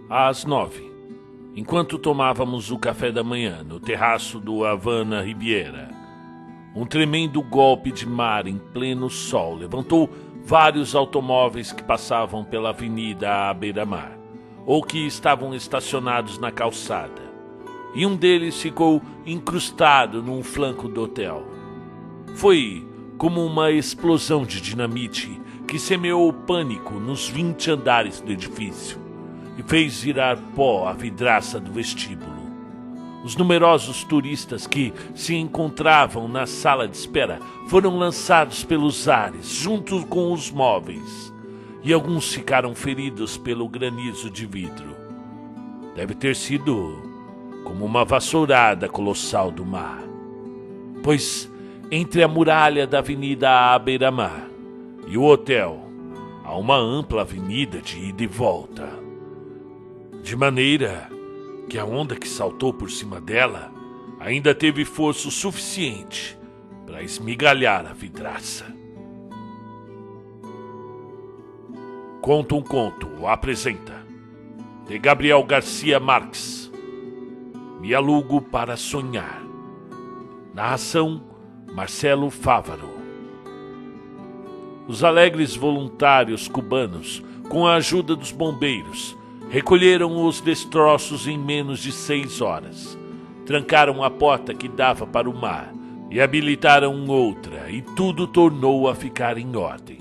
Às 9, enquanto tomávamos o café da manhã no terraço do Havana Riviera, um tremendo golpe de mar em pleno sol levantou vários automóveis que passavam pela avenida à beira-mar, ou que estavam estacionados na calçada, e um deles ficou incrustado num flanco do hotel. Foi como uma explosão de dinamite que semeou o pânico nos 20 andares do edifício e fez virar pó a vidraça do vestíbulo. Os numerosos turistas que se encontravam na sala de espera foram lançados pelos ares, junto com os móveis, e alguns ficaram feridos pelo granizo de vidro. Deve ter sido como uma vassourada colossal do mar, pois entre a muralha da avenida à beira-mar e o hotel há uma ampla avenida de ida e volta, de maneira que a onda que saltou por cima dela ainda teve força suficiente para esmigalhar a vidraça. Conta um Conto apresenta de Gabriel Garcia Marques. Me alugo para sonhar. Narração Marcelo Fávaro. Os alegres voluntários cubanos, com a ajuda dos bombeiros, recolheram os destroços em menos de 6 horas. Trancaram a porta que dava para o mar e habilitaram outra, e tudo tornou a ficar em ordem.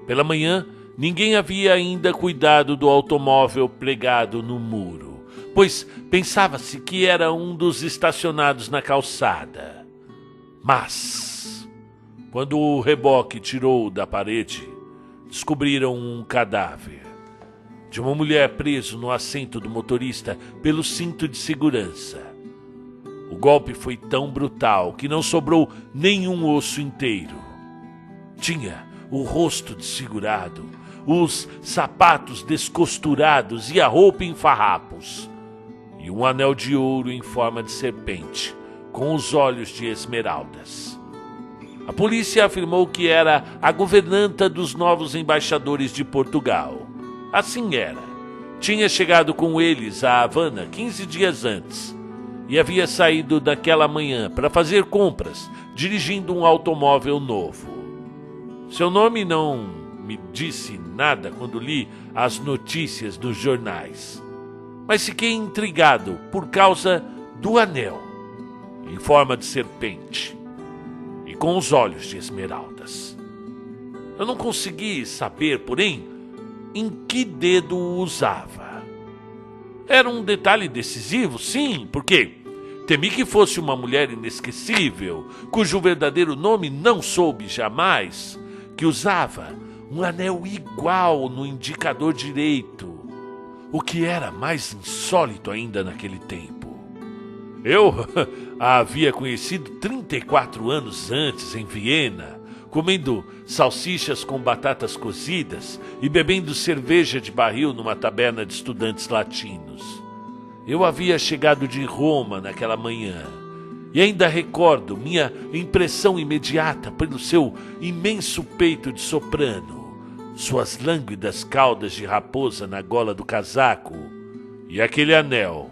Pela manhã, ninguém havia ainda cuidado do automóvel pregado no muro, pois pensava-se que era um dos estacionados na calçada. Mas, quando o reboque tirou da parede, descobriram um cadáver de uma mulher preso no assento do motorista pelo cinto de segurança. O golpe foi tão brutal que não sobrou nenhum osso inteiro. Tinha o rosto desfigurado, os sapatos descosturados e a roupa em farrapos, e um anel de ouro em forma de serpente, com os olhos de esmeraldas. A polícia afirmou que era a governanta dos novos embaixadores de Portugal. Assim era. Tinha chegado com eles a Havana 15 dias antes e havia saído daquela manhã para fazer compras, dirigindo um automóvel novo. Seu nome não me disse nada quando li as notícias dos jornais, mas fiquei intrigado por causa do anel, em forma de serpente e com os olhos de esmeraldas. Eu não consegui saber, porém, em que dedo o usava. Era um detalhe decisivo, sim, porque temi que fosse uma mulher inesquecível, cujo verdadeiro nome não soube jamais, que usava um anel igual no indicador direito, o que era mais insólito ainda naquele tempo. Eu a havia conhecido 34 anos antes em Viena, comendo salsichas com batatas cozidas e bebendo cerveja de barril numa taberna de estudantes latinos. Eu havia chegado de Roma naquela manhã e ainda recordo minha impressão imediata pelo seu imenso peito de soprano, suas lânguidas caudas de raposa na gola do casaco e aquele anel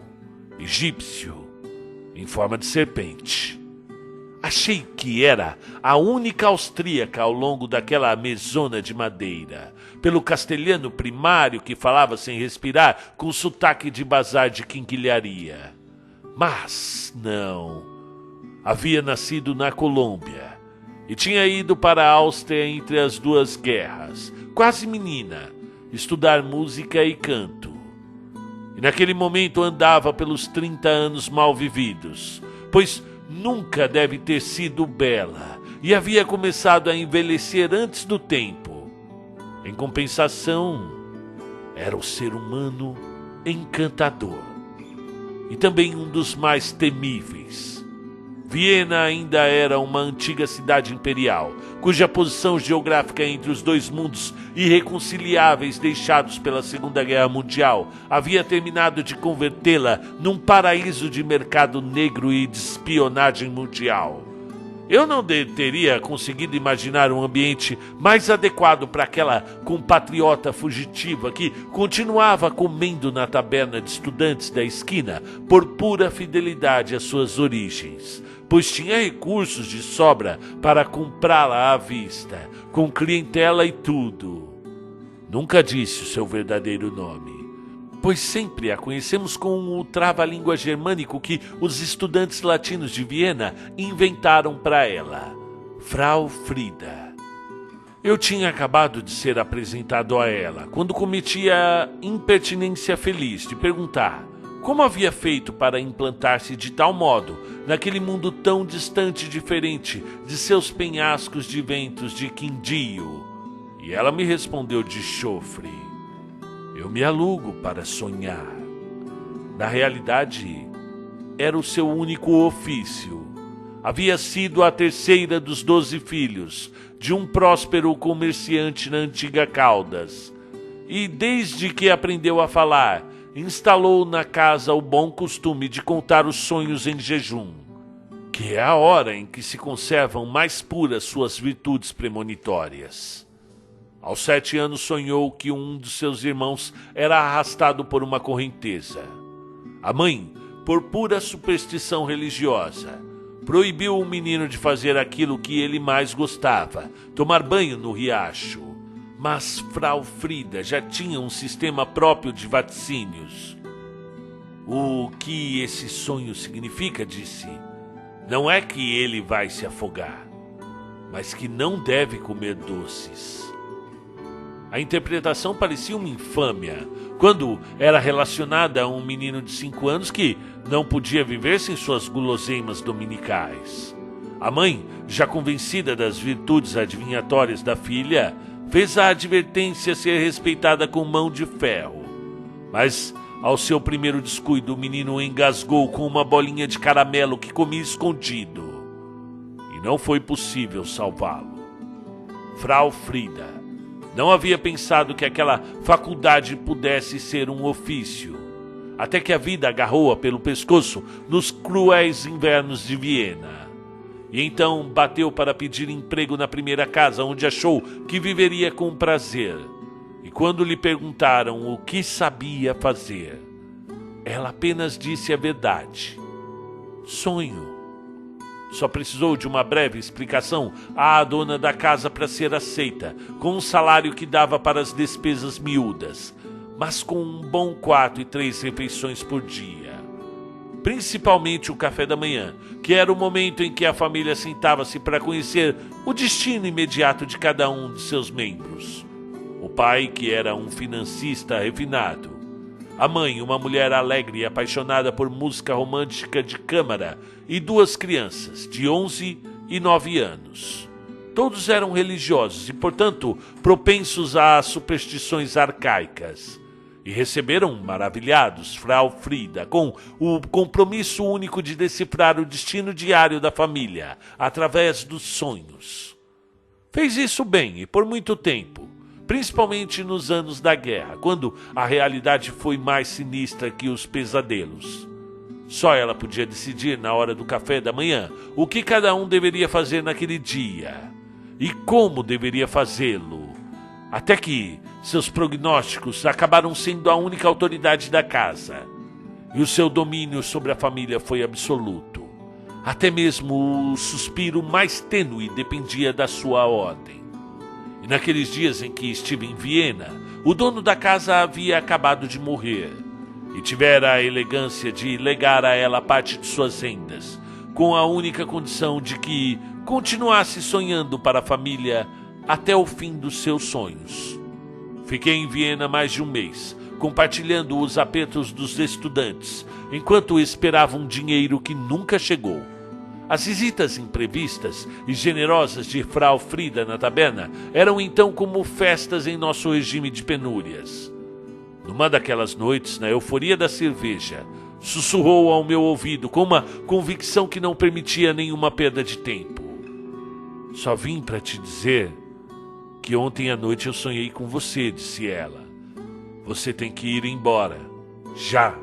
egípcio em forma de serpente. Achei que era a única austríaca ao longo daquela mesona de madeira, pelo castelhano primário que falava sem respirar, com sotaque de bazar de quinquilharia. Mas não. Havia nascido na Colômbia e tinha ido para a Áustria entre as duas guerras, quase menina, estudar música e canto. E naquele momento andava pelos 30 anos mal vividos, pois nunca deve ter sido bela e havia começado a envelhecer antes do tempo. Em compensação, era o ser humano encantador e também um dos mais temíveis. Viena ainda era uma antiga cidade imperial, cuja posição geográfica entre os dois mundos irreconciliáveis deixados pela Segunda Guerra Mundial havia terminado de convertê-la num paraíso de mercado negro e de espionagem mundial. Eu não teria conseguido imaginar um ambiente mais adequado para aquela compatriota fugitiva que continuava comendo na taberna de estudantes da esquina por pura fidelidade às suas origens, pois tinha recursos de sobra para comprá-la à vista, com clientela e tudo. Nunca disse o seu verdadeiro nome, pois sempre a conhecemos com o trava-língua germânico que os estudantes latinos de Viena inventaram para ela, Frau Frida. Eu tinha acabado de ser apresentado a ela, quando cometi a impertinência feliz de perguntar como havia feito para implantar-se de tal modo naquele mundo tão distante e diferente de seus penhascos de ventos de quindio. E ela me respondeu de chofre: eu me alugo para sonhar. Na realidade, era o seu único ofício. Havia sido a terceira dos 12 filhos de um próspero comerciante na antiga Caldas. E desde que aprendeu a falar, instalou na casa o bom costume de contar os sonhos em jejum, que é a hora em que se conservam mais puras suas virtudes premonitórias. Aos 7 anos sonhou que um dos seus irmãos era arrastado por uma correnteza. A mãe, por pura superstição religiosa, proibiu o menino de fazer aquilo que ele mais gostava, tomar banho no riacho. Mas Frau Frida já tinha um sistema próprio de vaticínios. O que esse sonho significa, disse, não é que ele vai se afogar, mas que não deve comer doces. A interpretação parecia uma infâmia, quando era relacionada a um menino de 5 anos que não podia viver sem suas guloseimas dominicais. A mãe, já convencida das virtudes adivinhatórias da filha, fez a advertência ser respeitada com mão de ferro. Mas, ao seu primeiro descuido, o menino engasgou com uma bolinha de caramelo que comia escondido. E não foi possível salvá-lo. Frau Frida não havia pensado que aquela faculdade pudesse ser um ofício, até que a vida agarrou-a pelo pescoço nos cruéis invernos de Viena. E então bateu para pedir emprego na primeira casa onde achou que viveria com prazer. E quando lhe perguntaram o que sabia fazer, ela apenas disse a verdade: sonho. Só precisou de uma breve explicação à dona da casa para ser aceita, com um salário que dava para as despesas miúdas, mas com um bom quarto e 3 refeições por dia. Principalmente o café da manhã, que era o momento em que a família sentava-se para conhecer o destino imediato de cada um de seus membros. O pai, que era um financista refinado. A mãe, uma mulher alegre e apaixonada por música romântica de câmara, e 2 crianças, de 11 e 9 anos. Todos eram religiosos e, portanto, propensos a superstições arcaicas. E receberam maravilhados Frau Frida com o compromisso único de decifrar o destino diário da família através dos sonhos. Fez isso bem e por muito tempo, principalmente nos anos da guerra, quando a realidade foi mais sinistra que os pesadelos. Só ela podia decidir na hora do café da manhã o que cada um deveria fazer naquele dia e como deveria fazê-lo, até que seus prognósticos acabaram sendo a única autoridade da casa, e o seu domínio sobre a família foi absoluto. Até mesmo o suspiro mais tênue dependia da sua ordem. E naqueles dias em que estive em Viena, o dono da casa havia acabado de morrer, e tivera a elegância de legar a ela parte de suas rendas, com a única condição de que continuasse sonhando para a família até o fim dos seus sonhos. Fiquei em Viena mais de um mês, compartilhando os apertos dos estudantes, enquanto esperavam dinheiro que nunca chegou. As visitas imprevistas e generosas de Frau Frida na taberna eram então como festas em nosso regime de penúrias. Numa daquelas noites, na euforia da cerveja, sussurrou ao meu ouvido com uma convicção que não permitia nenhuma perda de tempo. Só vim para te dizer que ontem à noite eu sonhei com você, disse ela. Você tem que ir embora, já,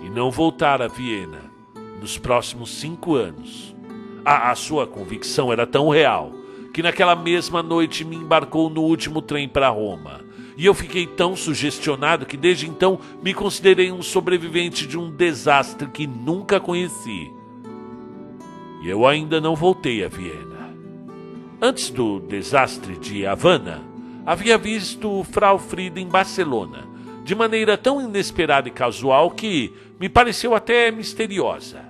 e não voltar a Viena nos próximos 5 anos. A sua convicção era tão real que naquela mesma noite me embarcou no último trem para Roma. E eu fiquei tão sugestionado que desde então me considerei um sobrevivente de um desastre que nunca conheci. E eu ainda não voltei a Viena. Antes do desastre de Havana, havia visto Frau Frida em Barcelona, de maneira tão inesperada e casual que me pareceu até misteriosa.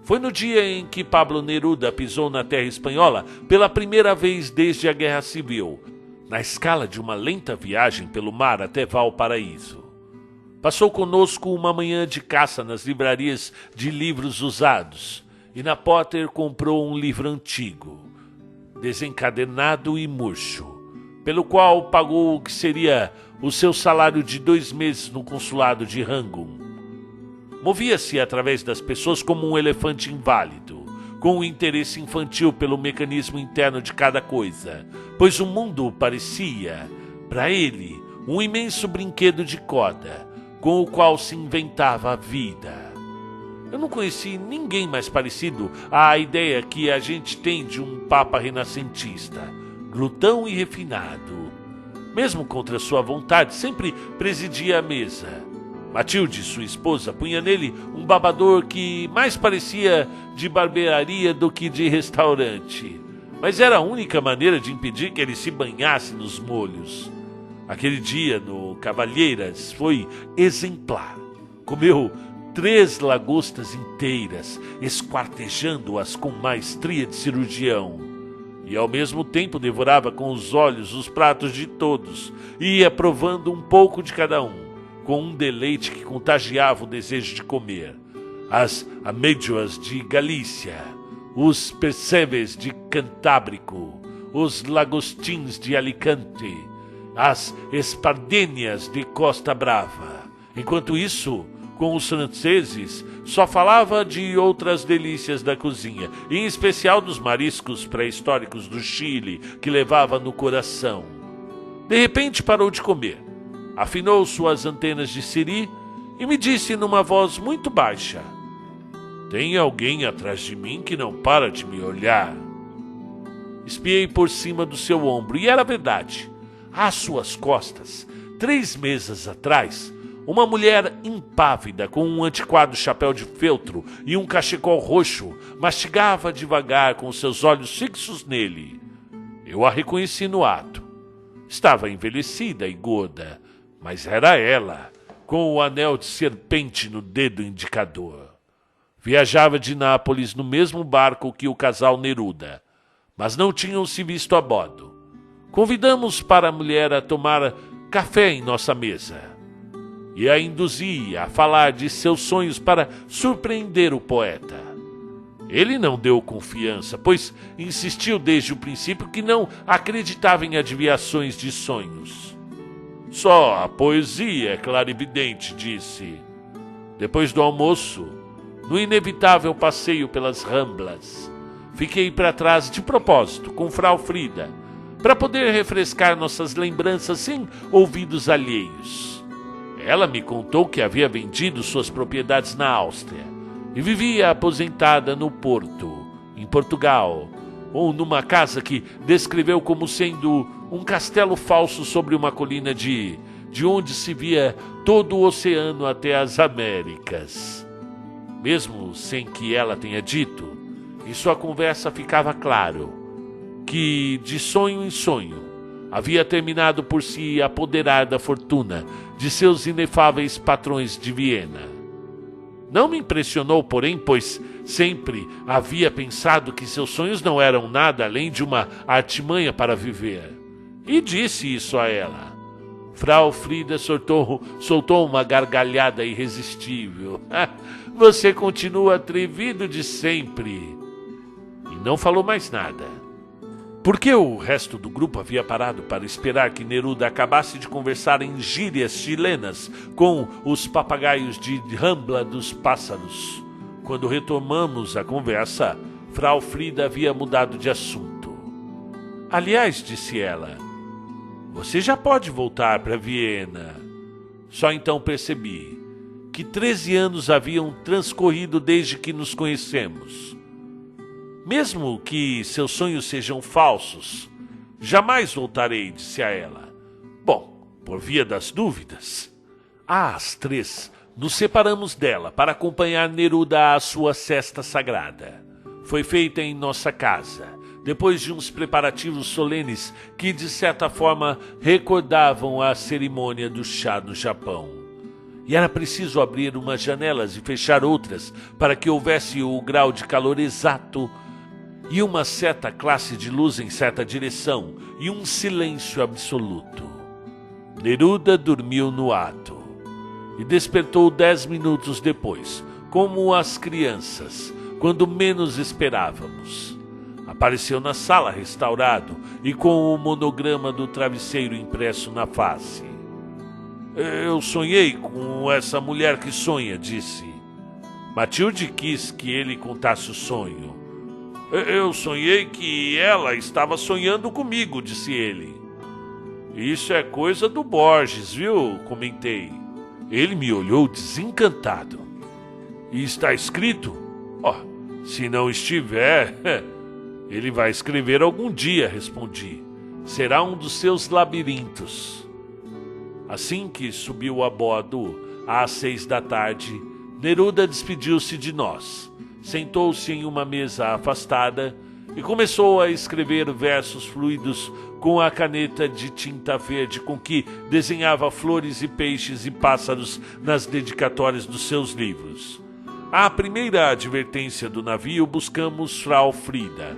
Foi no dia em que Pablo Neruda pisou na terra espanhola pela primeira vez desde a Guerra Civil, na escala de uma lenta viagem pelo mar até Valparaíso. Passou conosco uma manhã de caça nas livrarias de livros usados, e na Potter comprou um livro antigo, desencadernado e murcho, pelo qual pagou o que seria o seu salário de 2 meses no consulado de Rangoon. Movia-se através das pessoas como um elefante inválido, com o interesse infantil pelo mecanismo interno de cada coisa, pois o mundo parecia, para ele, um imenso brinquedo de corda, com o qual se inventava a vida. Eu não conheci ninguém mais parecido à ideia que a gente tem de um papa renascentista, glutão e refinado. Mesmo contra sua vontade, sempre presidia a mesa. Matilde, sua esposa, punha nele um babador que mais parecia de barbearia do que de restaurante. Mas era a única maneira de impedir que ele se banhasse nos molhos. Aquele dia, no Cavalheiras, foi exemplar. Comeu 3 lagostas inteiras, esquartejando-as com maestria de cirurgião. E ao mesmo tempo devorava com os olhos os pratos de todos, e ia provando um pouco de cada um, com um deleite que contagiava o desejo de comer. As amêijoas de Galícia, os percebes de Cantábrico, os lagostins de Alicante, as espardênias de Costa Brava. Enquanto isso, com os franceses, só falava de outras delícias da cozinha, em especial dos mariscos pré-históricos do Chile, que levava no coração. De repente parou de comer, afinou suas antenas de siri e me disse numa voz muito baixa: tem alguém atrás de mim que não para de me olhar. Espiei por cima do seu ombro e era verdade. Às suas costas, 3 mesas atrás, uma mulher impávida com um antiquado chapéu de feltro e um cachecol roxo mastigava devagar com seus olhos fixos nele. Eu a reconheci no ato. Estava envelhecida e gorda, mas era ela, com o anel de serpente no dedo indicador. Viajava de Nápoles no mesmo barco que o casal Neruda, mas não tinham se visto a bordo. Convidamos para a mulher a tomar café em nossa mesa e a induzi a falar de seus sonhos para surpreender o poeta. Ele não deu confiança, pois insistiu desde o princípio que não acreditava em adivinhações de sonhos. Só a poesia é clarividente, disse. Depois do almoço, no inevitável passeio pelas Ramblas, fiquei para trás de propósito com Frau Frida, para poder refrescar nossas lembranças sem ouvidos alheios. Ela me contou que havia vendido suas propriedades na Áustria e vivia aposentada no Porto, em Portugal, ou numa casa que descreveu como sendo um castelo falso sobre uma colina de onde se via todo o oceano até as Américas. Mesmo sem que ela tenha dito, em sua conversa ficava claro que, de sonho em sonho, havia terminado por se apoderar da fortuna de seus inefáveis patrões de Viena. Não me impressionou, porém, pois sempre havia pensado que seus sonhos não eram nada além de uma artimanha para viver. E disse isso a ela. Frau Frida soltou uma gargalhada irresistível. Você continua atrevido de sempre. E não falou mais nada. Porque o resto do grupo havia parado para esperar que Neruda acabasse de conversar em gírias chilenas com os papagaios de Rambla dos Pássaros. Quando retomamos a conversa, Frau Frida havia mudado de assunto. Aliás, disse ela, você já pode voltar para Viena. Só então percebi que 13 anos haviam transcorrido desde que nos conhecemos. Mesmo que seus sonhos sejam falsos, jamais voltarei, disse a ela. Bom, por via das dúvidas. Às 3, nos separamos dela para acompanhar Neruda à sua sesta sagrada. Foi feita em nossa casa, depois de uns preparativos solenes que, de certa forma, recordavam a cerimônia do chá no Japão. E era preciso abrir umas janelas e fechar outras para que houvesse o grau de calor exato e uma certa classe de luz em certa direção e um silêncio absoluto. Neruda dormiu no ato e despertou 10 minutos depois, como as crianças, quando menos esperávamos. Apareceu na sala restaurado e com o monograma do travesseiro impresso na face. Eu sonhei com essa mulher que sonha, disse. Matilde quis que ele contasse o sonho. Eu sonhei que ela estava sonhando comigo, disse ele. Isso é coisa do Borges, viu? Comentei. Ele me olhou desencantado. E está escrito? Se não estiver, ele vai escrever algum dia, respondi. Será um dos seus labirintos. Assim que subiu a bordo, às 6 da tarde, Neruda despediu-se de nós. Sentou-se em uma mesa afastada e começou a escrever versos fluidos com a caneta de tinta verde com que desenhava flores e peixes e pássaros nas dedicatórias dos seus livros. À primeira advertência do navio, buscamos Frau Frida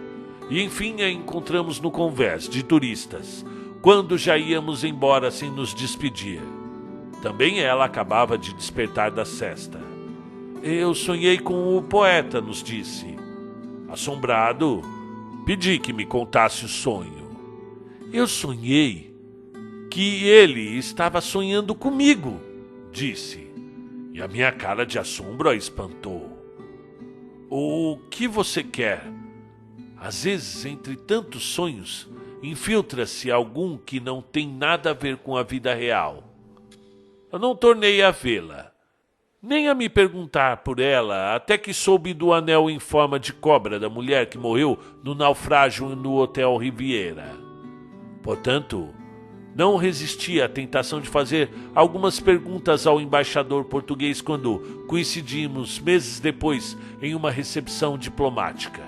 e enfim a encontramos no convés de turistas, quando já íamos embora sem nos despedir. Também ela acabava de despertar da sesta. Eu sonhei com o poeta, nos disse. Assombrado, pedi que me contasse o sonho. Eu sonhei que ele estava sonhando comigo, disse. E a minha cara de assombro a espantou. O que você quer? Às vezes, entre tantos sonhos, infiltra-se algum que não tem nada a ver com a vida real. Eu não tornei a vê-la, nem a me perguntar por ela, até que soube do anel em forma de cobra da mulher que morreu no naufrágio no Hotel Riviera. Portanto, não resisti à tentação de fazer algumas perguntas ao embaixador português quando coincidimos meses depois em uma recepção diplomática.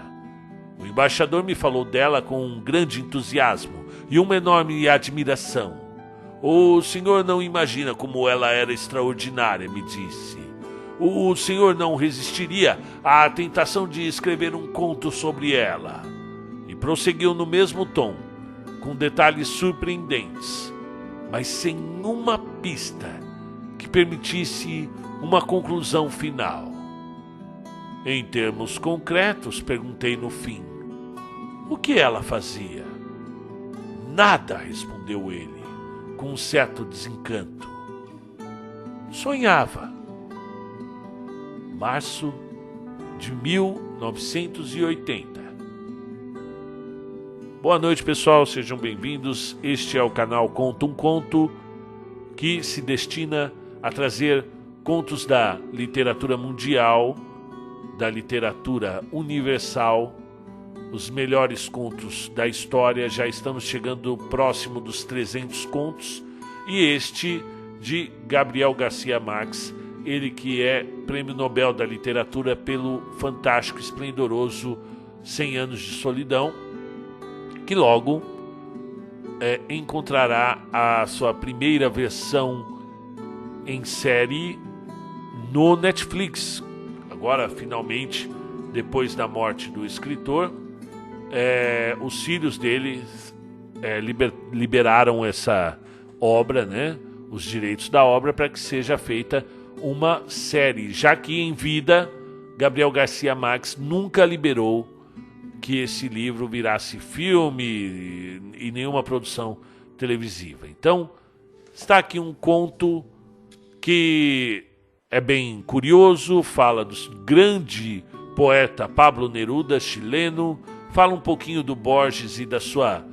O embaixador me falou dela com um grande entusiasmo e uma enorme admiração. O senhor não imagina como ela era extraordinária, me disse. O senhor não resistiria à tentação de escrever um conto sobre ela. E prosseguiu no mesmo tom, com detalhes surpreendentes, mas sem uma pista que permitisse uma conclusão final. Em termos concretos, perguntei no fim, o que ela fazia? Nada, respondeu ele, com um certo desencanto. Sonhava. Março de 1980. Boa noite, pessoal, sejam bem-vindos. Este é o canal Conto um Conto, que se destina a trazer contos da literatura mundial, da literatura universal, os melhores contos da história. Já estamos chegando próximo dos 300 contos, e este de Gabriel Garcia Marques, ele que é Prêmio Nobel da Literatura pelo fantástico e esplendoroso 100 Anos de Solidão, que logo encontrará a sua primeira versão em série no Netflix. Agora, finalmente, depois da morte do escritor, os filhos dele liberaram essa obra, né, os direitos da obra, para que seja feita uma série, já que em vida Gabriel Garcia Marques nunca liberou que esse livro virasse filme e nenhuma produção televisiva. Então, está aqui um conto que é bem curioso, fala do grande poeta Pablo Neruda, chileno, fala um pouquinho do Borges e da sua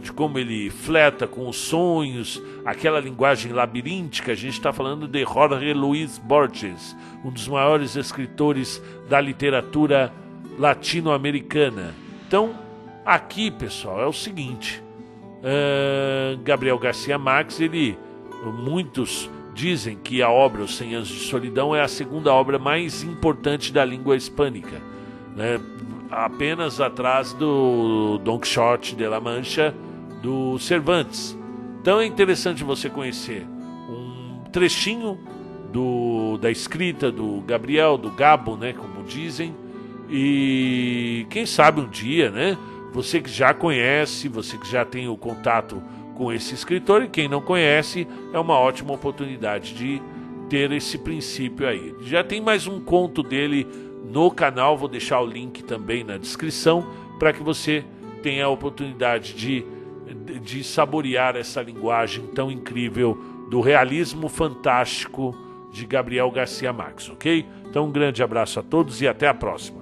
de como ele fleta com os sonhos, aquela linguagem labiríntica. A gente está falando de Jorge Luis Borges, um dos maiores escritores da literatura latino-americana. Então, aqui, pessoal, é o seguinte, Gabriel Garcia Marques, muitos dizem que a obra Os 100 Anos de Solidão é a segunda obra mais importante da língua hispânica, né? Apenas atrás do Don Quixote de la Mancha, do Cervantes. Então é interessante você conhecer um trechinho da escrita do Gabriel, do Gabo, né, como dizem, e quem sabe um dia, né, você que já conhece, você que já tem o contato com esse escritor, e quem não conhece, é uma ótima oportunidade de ter esse princípio aí. Já tem mais um conto dele no canal, vou deixar o link também na descrição, para que você tenha a oportunidade de saborear essa linguagem tão incrível do realismo fantástico de Gabriel Garcia Marques, ok? Então um grande abraço a todos e até a próxima.